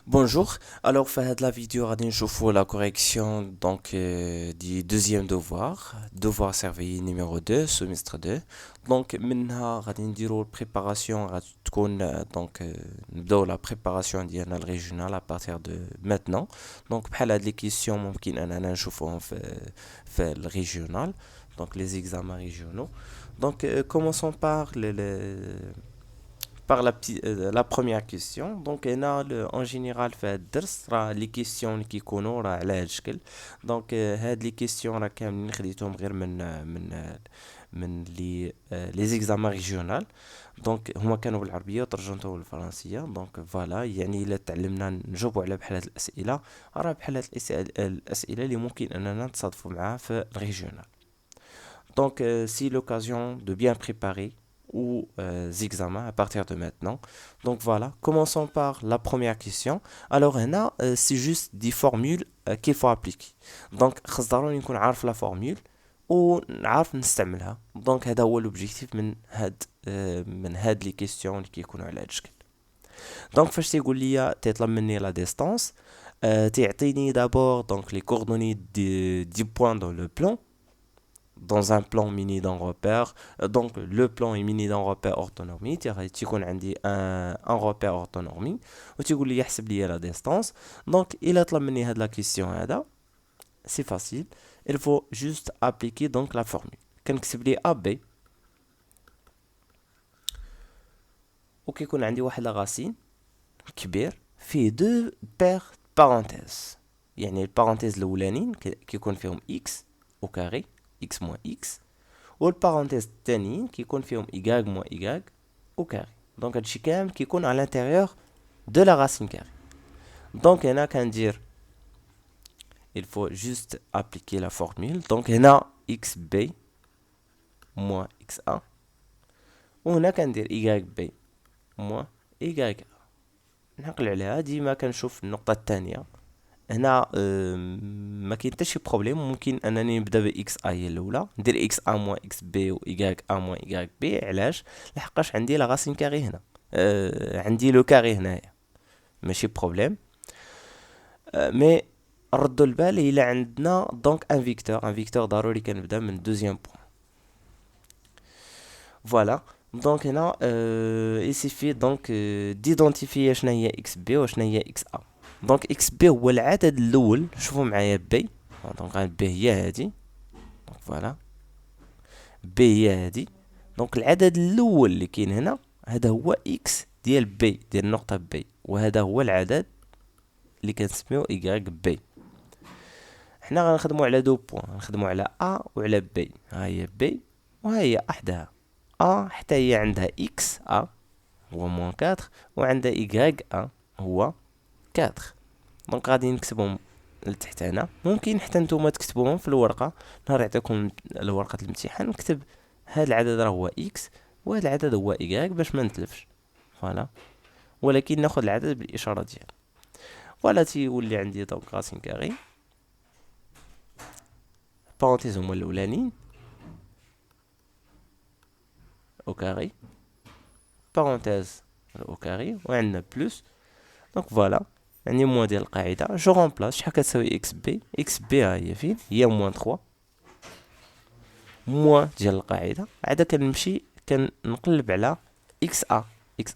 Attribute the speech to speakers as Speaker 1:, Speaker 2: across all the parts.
Speaker 1: Bonjour, alors fait la vidéo غادي نشوفوا la correction du deuxième devoir surveillé numéro 2 semestre 2 donc منها غادي نديروا préparation غادي تكون نبداو la préparation ديالنا الريجونال à partir de maintenant donc بحال هاد les questions ممكن اننا نشوفوهم في الريجونال donc les examens régionaux commençons par la première question donc en général fait les questions qui كيكونوا على هذا الشكل donc هاد les questions راه كاملين خديتهم غير من les examens régionaux donc هما كانوا بالعربيه وترجمتهم بالفرنسيه donc فوالا يعني الا تعلمنا نجاوبوا على بحال هاد الاسئله راه بحال هاد الاسئله اللي ممكن اننا نتصادفوا معها في الريجيونال donc c'est l'occasion de bien préparer aux examens à partir de maintenant. Donc voilà, commençons par la première question. Alors هنا c'est juste des formules qu'il faut appliquer. Donc خاص ضروري نكون عارف la formule ونعرف نستعملها. Donc هذا هو l'objectif من هاد les questions اللي كيكونوا على هاد الشكل. Donc فاش تيقول لي تيطلب مني la distance تيعطيني d'abord donc les coordonnées du point dans le plan dans un plan mini d'un repère donc le plan est mini d'un repère orthonormé تيكون عندي un repère orthonormé وتيقول لي يحسب لي la distance donc il طلب مني هاد la question هذا c'est facile il faut juste appliquer donc la formule كنكتب لي AB وكيكون عندي واحد لاغاسين كبير فيه دو بير بارونتيز يعني البارونتيز الاولانيين كيكون فيهم x au carré x moins x والبارونتيز الثانيين كيكون فيهم y moins y au carré دونك هادشي كامل كيكون على l'intérieur de la racine carrée دونك هنا كندير il faut juste appliquer la formule دونك هنا xb moins xa وهنا كندير yb moins y نعقل عليها ديما كنشوف النقطة الثانية هنا ما كاين حتى شي بروبليم ممكن انني نبدا ب اكس اي هي الاولى ندير اكس ا موان اكس بي و ايغاك ا موان ايغاك بي علاش لحقاش عندي لا راسين كاري هنا عندي لو كاري هنايا ماشي بروبليم مي ردوا البال الا عندنا دونك ان فيكتور ضروري كنبدا من دوزيام بوين فوالا دونك هنا يسيفي دونك ديدونتيفيي شنو هي اكس بي وشنو هي اكس ا دونك اكس بي هو العدد الاول شوفوا معايا بي دونك بي هي هادي دونك فوالا بي هي هادي دونك العدد الاول اللي كاين هنا هذا هو اكس ديال بي ديال النقطه بي وهذا هو العدد اللي كنسميو ايغريك بي حنا غنخدموا على دو بوين غنخدموا على ا وعلى بي ها هي بي وها هي احداها ا حتى هي عندها اكس ا هو موان 4 وعندها ايغريك ا هو 4 دونك غادي نكتبهم لتحت هنا ممكن حتى نتوما تكتبوهم في الورقه نهار يعطيكم الورقه الامتحان نكتب هذا العدد راه هو اكس وهذا العدد هو y باش ما نتلفش فوالا ولكن ناخذ العدد بالاشاره ديالو فوالا تيولي عندي دونك راسين كاري بارونتيز هما الاولانيين او كاري بارونتيز او كاري وعندنا بلس دونك فوالا يعني موان ديال القاعده جو رومبلاس شحال كتساوي اكس بي ها هي فين هي موان 3 موان ديال القاعده عاد كنمشي كنقلب على اكس ا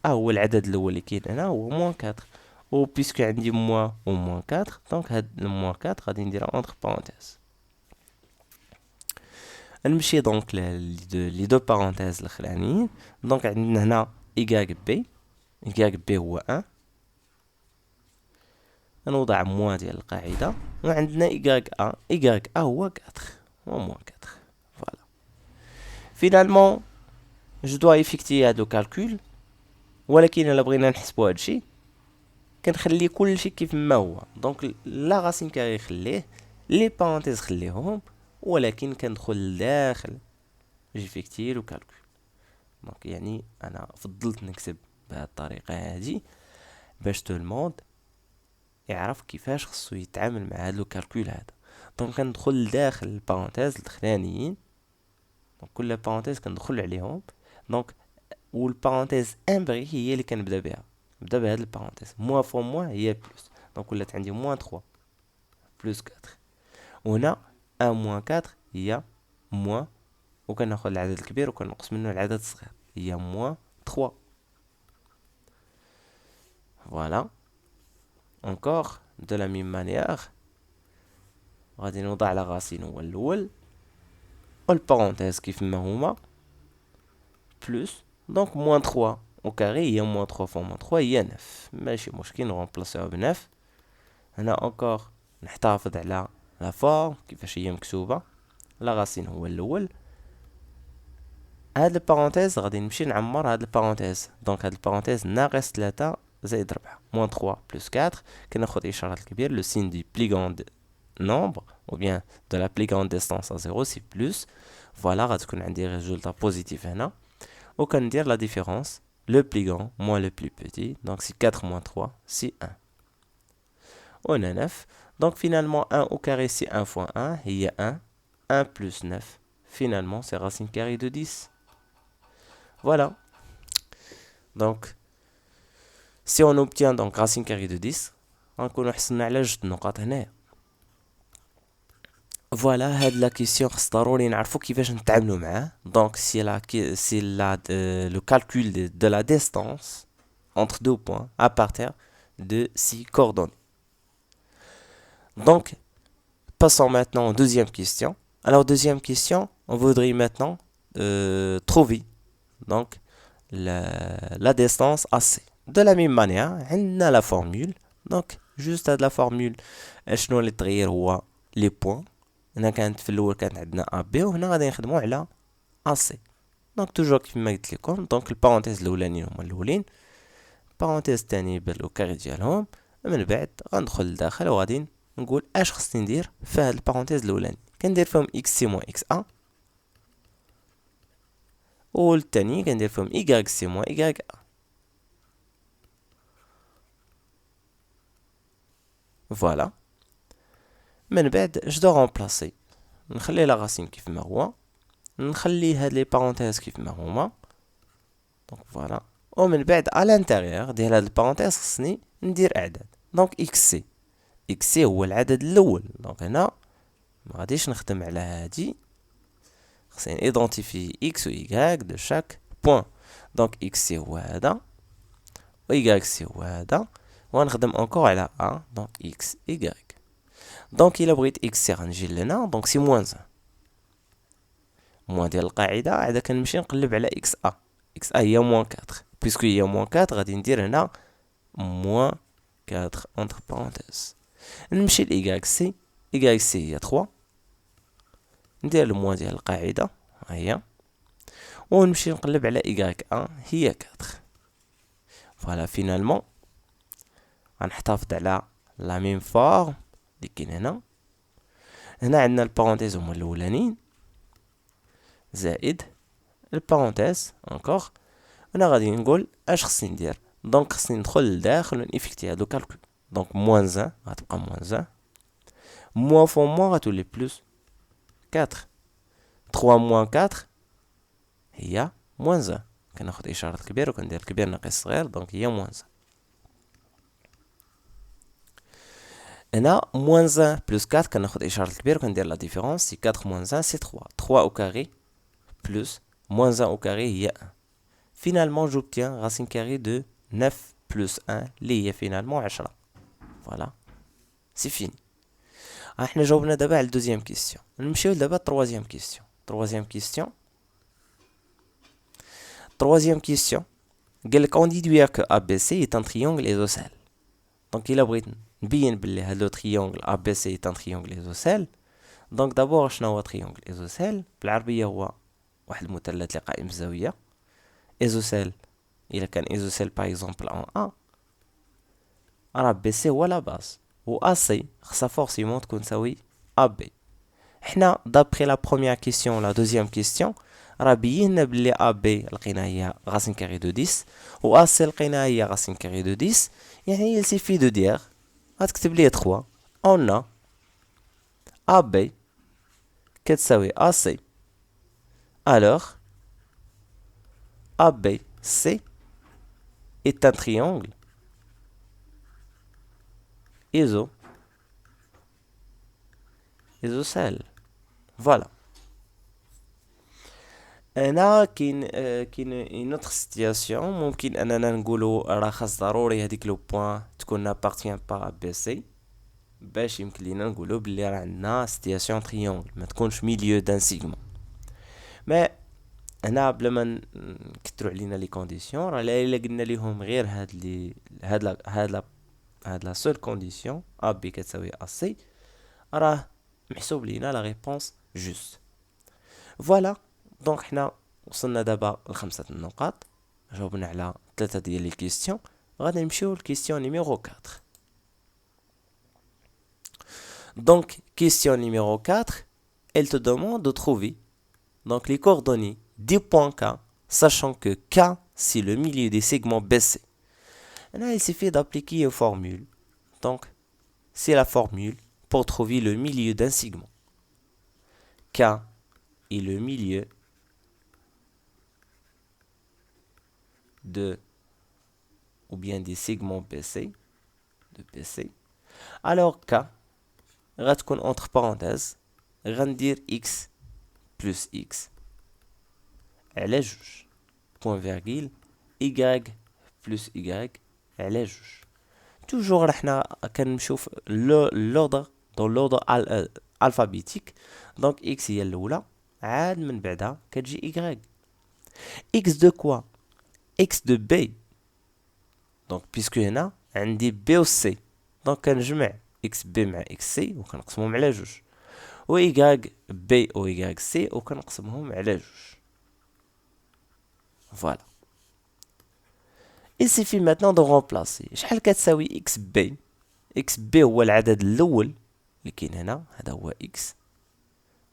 Speaker 1: هو العدد الاول اللي كاين هنا هو موان 4 و بيسكو عندي موان و موان 4 دونك هاد الموان 4 غادي نديرها اونتر بارونتيز نمشي دونك لي دو بارونتيز الاخرانيين دونك عندنا هنا y هو 1 نوضع موان ديال القاعده وعندنا y a هو 4 هو موان 4 فوالا فينالمون جو دوا افيكتي هادو كالكول ولكن الا بغينا نحسبوا هادشي كنخلي كلشي كيف ما هو دونك لا راسين كاري خليه لي بارونتيز خليهم ولكن كندخل لداخل جيفيكتي لو كالكول دونك يعني انا فضلت نكتب بهذه الطريقه هذه باش تو الموند يعرف كيفاش خصو يتعامل مع هذا لو كالكول هذا دونك كندخل لداخل البارونتيز الاخرانيين دونك كل بارونتيز كندخل عليهم دونك والبارونتيز امبري هي اللي كنبدا بها نبدا بهاد البارونتيز موان فوا موان هي بلوس دونك ولات عندي موان 3 بلوس 4 وهنا 1 موان 4 هي موان وكناخذ العدد الكبير وكنقص منه العدد الصغير هي موان 3 فوالا encore de la même manière غادي نوضع على غاسين هو الاول والبارونتيز كيف ما هما بلوس دونك موان 3 au carré هي موان 3 فوا موان 3 هي 9 ماشي مشكل نغومبلاسيوها ب 9 هنا encore نحتفظ على لا فورم كيفاش هي مكتوبه لا غاسين هو الاول هاد البارونتيز غادي نمشي نعمر هاد البارونتيز دونك هاد البارونتيز ناقص 3 زائد 4 موان 3 بلس 4 كناخد اشاره الكبير لو سين دي بلي غوند nombre ou bien de la plus grande distance à 0 c'est plus voilà غتكون عندي résultat positif هنا وكندير la différence le plus grand moins le plus petit donc c'est 4 moins 3 c'est 1 on a 9 donc finalement 1 au carré c'est 1 fois 1 il y a 1 1 plus 9 finalement c'est racine carrée de 10 voilà donc si on obtient donc racine carrée de 10 غنكونوا حصلنا على جوج نقاط هنايا فوالا هاد لا كيسيون خص ضروري نعرفو كيفاش نتعاملو معاه دونك سي لو كالكول de la distance entre deux points à partir de 6 coordonnées. Donc passons maintenant aux deuxième question. Alors deuxième question, on voudrait maintenant trouver donc la distance AC. De la même manière, on a la formule. Donc juste à la formule شنو اللي تغير هو les points. هنا كانت في الاول كانت عندنا ا بي وهنا غادي نخدمو على ا سي دونك توجور كيما قلت لكم دونك البارونتيز الاولانيين هما الاولين البارونتيز الثاني بالو كاري ديالهم من بعد غندخل لداخل وغادي نقول اش خصني ندير في هاد البارونتيز الاولاني كندير فيهم اكس سي موان اكس ا والثاني كندير فيهم ايغريك سي موان ايغريك ا فوالا من بعد اش دو رومبلاسي نخلي لا راسين كيف ما هو نخلي هاد لي بارونتيز كيف ما هما دونك فوالا ومن بعد على الانتيريور ديال هاد البارونتيز خصني ندير اعداد دونك اكس سي هو العدد الاول دونك هنا ما غاديش نخدم على هادي خصني ايدونتيفي اكس و ايغريك دو شاك بوين دونك اكس سي هو هذا و ايغريك سي هو هذا ونخدم انكور على ا دونك اكس ايغريك دونك الا بغيت اكس سي غنجي لهنا دونك سي موان 1 موان ديال القاعده عاد كنمشي نقلب على اكس ا اكس ا هي موان 4 بيسكو هي موان 4 غادي ندير هنا موان 4 entre parenthèses نمشي لايغريك سي ايغريك سي هي 3 ندير الموان ديال القاعده ها هي ونمشي نقلب على ايغريك ا هي 4 فوالا فينالمون غنحتفظ على لا ميم فورم اللي كاين هنا عندنا البارونتيز هما الاولانيين زائد البارونتيز انكور هنا غادي نقول اش خصني ندير دونك خصني ندخل لداخل ونيفيكتي هادو كالكول دونك موان 1 غتبقى موان 1 موان فوا موان غتولي بلوس 4 3 موان 4 هي موان 1 كناخد اشاره كبير وكندير كبير ناقص صغير دونك هي موان 1 هنا موان 1 بلس 4 كناخد اشاره كبير وكندير لا ديفيرونس سي 4 موان 1 سي 3 3 او كاري بلس موان 1 au carré هي 1 finalement j'obtiens racine carrée de 9 plus 1 اللي هي finalement 10 voilà c'est fini احنا جاوبنا دابا على الدوزيام كيسيون نمشيو دابا التروازيام كيسيون قال لك on déduit que ABC est un triangle isocèle donc الا بغيت نبين بلي هاد لو triangle ABC est un triangle isocèle donc d'abord شنو هو triangle isocèle بالعربيه هو واحد المثلث اللي قائم بزاويه ايزوسيل الا كان ايزوسيل باغ اكزومبل ان ا راه بي سي هو لا باز و ا سي خصها فورسيمون تكون تساوي ا بي حنا دابري لا بروميير كيسيون لا دوزيام كيسيون راه بينا بلي ا بي لقينا هي راسين كاري دو 10 و ا سي لقينا هي راسين كاري دو 10 يعني il suffit de dire غتكتب لي 3 on a ا بي كتساوي ا سي alors ABC est un triangle iso isocèle. Voilà. هنا كاين une autre situation ممكن اننا نقولوا راه خاص ضروري هذيك لو بوين تكون نابارتيان با بي سي باش يمكن لينا نقولوا بلي راه عندنا ستياسيون تريونغل ما تكونش ميليو دان سيغمون. ما هنا بلا ما نكثروا علينا لي كونديسيون راه الا قلنا ليهم غير هاد لا سول كونديسيون ا بي كتساوي ا سي راه محسوب لينا لا ريبونس جوست. فوالا دونك حنا وصلنا دابا لخمسة النقاط، جاوبنا على ثلاثة ديال لي كيستيون. غادي نمشيو لكيستيون نيميرو 4. Donc, question numéro 4, elle te demande de trouver donc, les coordonnées du point K, sachant que K, c'est le milieu des segments BC. Là, il suffit d'appliquer une formule. Donc, c'est la formule pour trouver le milieu d'un segment. K est le milieu ou bien des segments BC, de BC. Alors, K, غتكون entre parenthèses غندير x plus x على جوج point virgule y plus y على جوج. toujours رحنا كنمشيو في l'ordre dans l'ordre alphabétique. donc x هي الاولى عاد من بعدها كتجي y. x de quoi? x de b. donc puisque هنا عندي b و c donc كنجمع اكس بي مع اكس سي وكنقسمهم على جوج و ايكغ بي و ايكغ سي وكنقسمهم على جوج. فوالا il suffit maintenant de remplacer. شحال كتساوي اكس بي؟ اكس بي هو العدد الاول اللي كاين هنا، هذا هو اكس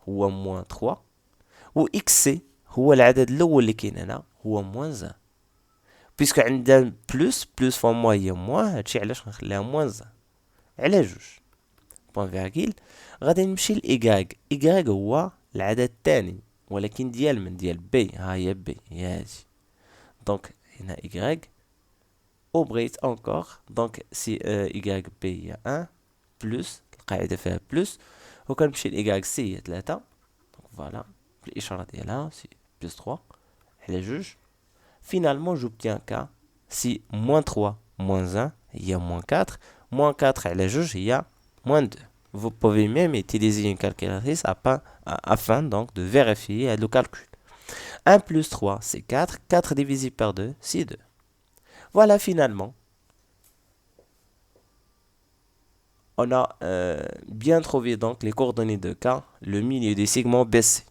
Speaker 1: هو موان 3، و اكس سي هو العدد الاول اللي كاين هنا هو موان 1. بيسكو عندنا بلوس فوا موان هي موان، هادشي علاش غنخليها موان 1 على جوج بوان فيرغيل. غادي نمشي لإيكغ. إيكغ هو العدد الثاني ولكن ديال من ديال بي، ها هي بي هي هادي. دونك هنا إيكغ و بغيت أونكور دونك سي إيكغ بي هي 1 بلوس القاعدة فيها بلوس و كنمشي لإيكغ سي هي 3. دونك فوالا بالإشارة ديالها سي بلوس 3 على جوج. فينالمون j'obtiens K si moins 3 moins 1 هي moins 4 moins 4 على جوج هي moins 2. Vous pouvez même utiliser une calculatrice afin donc de vérifier le calcul. 1 plus 3 c'est 4, 4 divisé par 2 c'est 2. Voilà finalement. On a bien trouvé donc les coordonnées de K, le milieu des segments BC.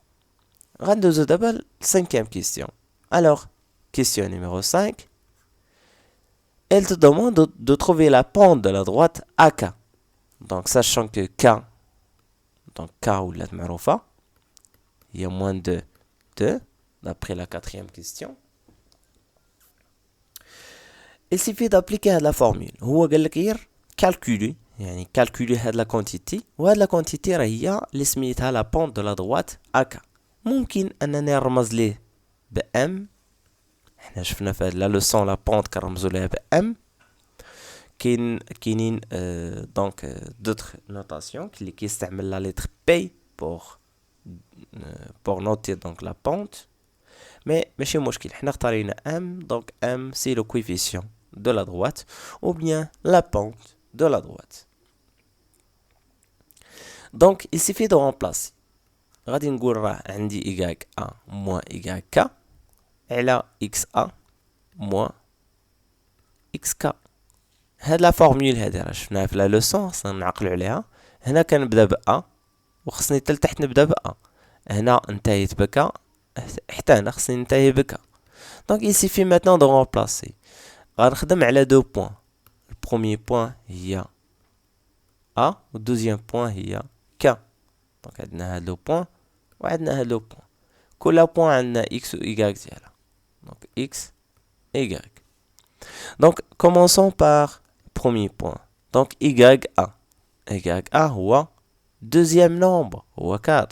Speaker 1: Rendez-vous d'abord la cinquième question. Alors, question numéro 5. Elle te demande de trouver la pente de la droite AK. Donc, sachant que K, donc K ou la معروفة, il y a moins de 2, d'après la quatrième question. Il suffit d'appliquer la formule. هو قال لك غير calculer, يعني calculer هاد la quantité, وهاد la quantité هي اللي سميتها la pente de la droite AK. ممكن أننا نرمز ليه ب M. احنا شفنا في هاد لا لوسون لا بونت كنرمزو ليها ب M. كاينين دونك دوطخ نوتاسيون اللي كيستعمل لا لتر بي pour noter donc la pente. Mais ماشي مشكل، حنا اختارينا M. donc M c'est le coefficient de la droite ou bien la pente de la droite. Donc il suffit de remplacer. غادي نقول راه عندي y a moins y k على xa moins xk. هاد لا فورمول هادي راه شفناها في لا لوسون، خصنا نعقلوا عليها. هنا كنبدا ب a وخصني حتى لتحت نبدا ب a. هنا انتهيت بك حتى هنا خصني ننتهي بك. دونك il suffit maintenant de remplacer. غنخدم على دو بوين. البروميير بوين هي a و الدوزيام بوين هي k. دونك عندنا هاد لو بوين وعندنا هاد لو بوين، كل بوين عندنا x و y ديالها. دونك x y. Donc commençons par premier point. Donc ya. Ya هو deuxième nombre هو 4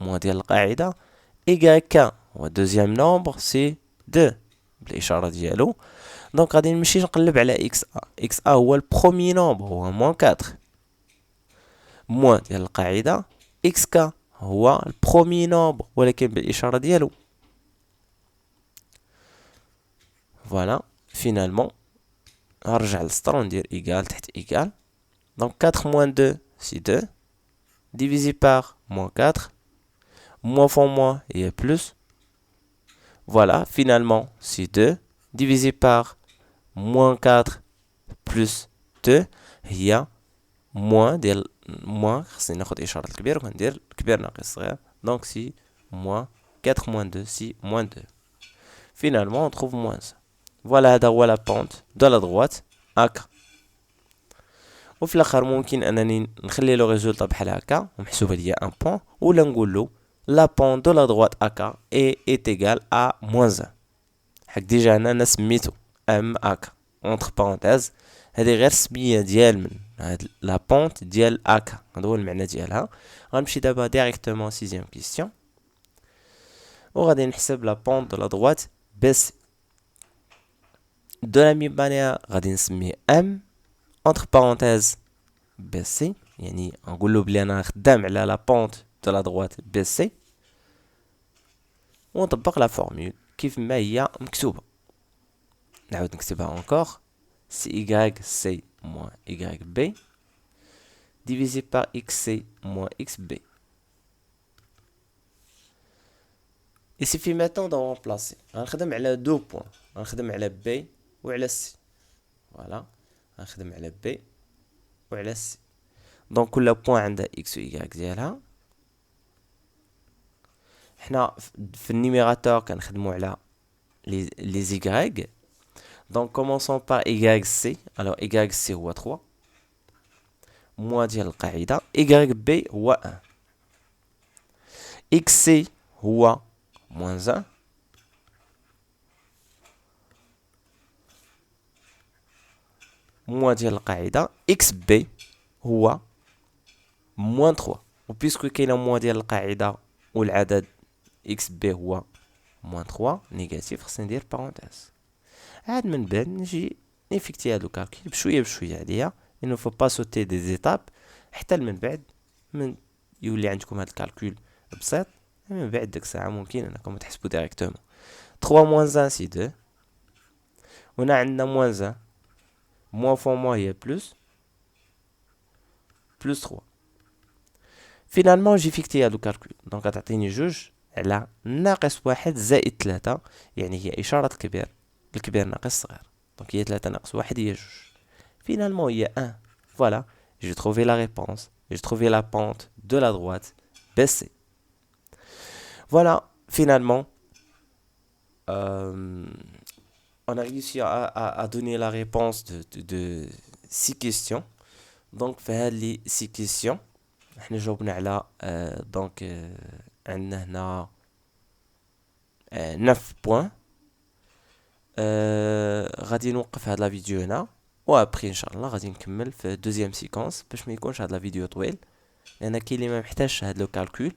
Speaker 1: moins ديال القاعدة. yk هو deuxième nombre c'est 2 بالإشارة ديالو. دونك غادي نمشي نقلب على اكس ا. اكس ا هو البروميي نومبر، هو موان 4 موان ديال القاعده اكس كا هو البروميي نومبر ولكن بالاشاره ديالو. فوالا فينالمون غنرجع للسطر وندير ايكال تحت ايكال. دونك 4 موان 2 سي 2 divisé par moins 4 moins fois moins et plus. Voilà, finalement, c'est 2 divisé par moins 4 plus 2 هي moins ديال moins خصني ناخد إشارة الكبير وندير الكبير ناقص الصغير. Donc c'est moins 4 moins 2 c'est moins 2. Finalement on trouve moins 1. Voilà هذا هو la pente de la droite AK. وفي الاخر ممكن انني نخلي لو ريزولطا بحال هكا ومحسوبه ليا ان بوين، ولا نقول له لا بون دو لا دروات اكا اي ايغال ا موان 1. حك ديجا انا سميتو ام اكا اونتر بارونتيز، هذه غير سميه ديال من هاد لا بونت ديال اكا، هذا هو المعنى ديالها. غنمشي دابا ديريكتومون سيزيام كيسيون وغادي نحسب لا بونت دو لا دروات بي سي. دو لا ميم مانيير غادي نسميه ام entre parenthèses BC، يعني نقول له بلي انا خدام على لا بونت دو لا دروات BC ونطبق لا فورمول كيف ما هي مكتوبه. نعاود نكتبها انكور سي y c moins y b divisé par xc moins xb. Et suffit maintenant d'en remplacer. غنخدم على دو بوين، غنخدم على b وعلى c. فوالا غنخدم على بي وعلى سي. دونك كل بوين عندها اكس و ايكغيك ديالها. حنا في النيميراتور كنخدمو على لي زيكغيك. دونك كومونسون بار ايكغيك سي. الوغ ايكغيك سي هو 3 موان ديال القاعده، ايكغيك بي هو 1، اكس سي هو موان 1 موان ديال القاعده اكس بي هو موان 3. وبيسكو كاينه موان ديال القاعده والعدد اكس بي هو موان 3 نيجاتيف، خصني ندير بارونتيز. عاد من بعد نجي نيفيكتي هادو كالكول بشويه بشويه عليا، انه فو با سوتي دي زيتاب حتى من بعد من يولي عندكم هاد الكالكول بسيط. من بعد ديك الساعه ممكن انكم تحسبوا ديريكتومون 3 موان 1 سي 2. هنا عندنا موان 1 moins fois moins هي plus 3. فينالمون جي فيكتي هادو كالكول. دونك غتعطيني جوج على ناقص واحد زائد 3، يعني هي إشارة الكبير، الكبير ناقص الصغير. دونك هي 3 ناقص واحد هي جوج. فينالمون هي 1. فوالا j'ai trouvé la réponse, j'ai trouvé la pente de la droite BC. Voilà, finalement on a réussi à donner la réponse de 6 questions. Donc في هاد لي 6 questions احنا جاوبنا على دونك عندنا هنا 9 بوين. غادي نوقف هاد لا فيديو هنا، وابخي ان شاء الله غادي نكمل في دوزيام سيكونس باش ما يكونش هاد لا فيديو طويل، لان كاين اللي ما محتاجش هاد لو كالكول،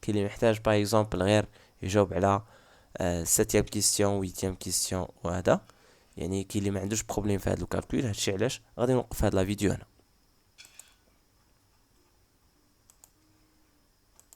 Speaker 1: كاين اللي محتاج باغ اكزومبل غير يجاوب على 7 كيسيون 8 كيسيون وهذا، يعني كاين اللي ما عندوش بروبليم في هاد الكالكول. هادشي علاش غادي نوقف هاد لا فيديو هنا.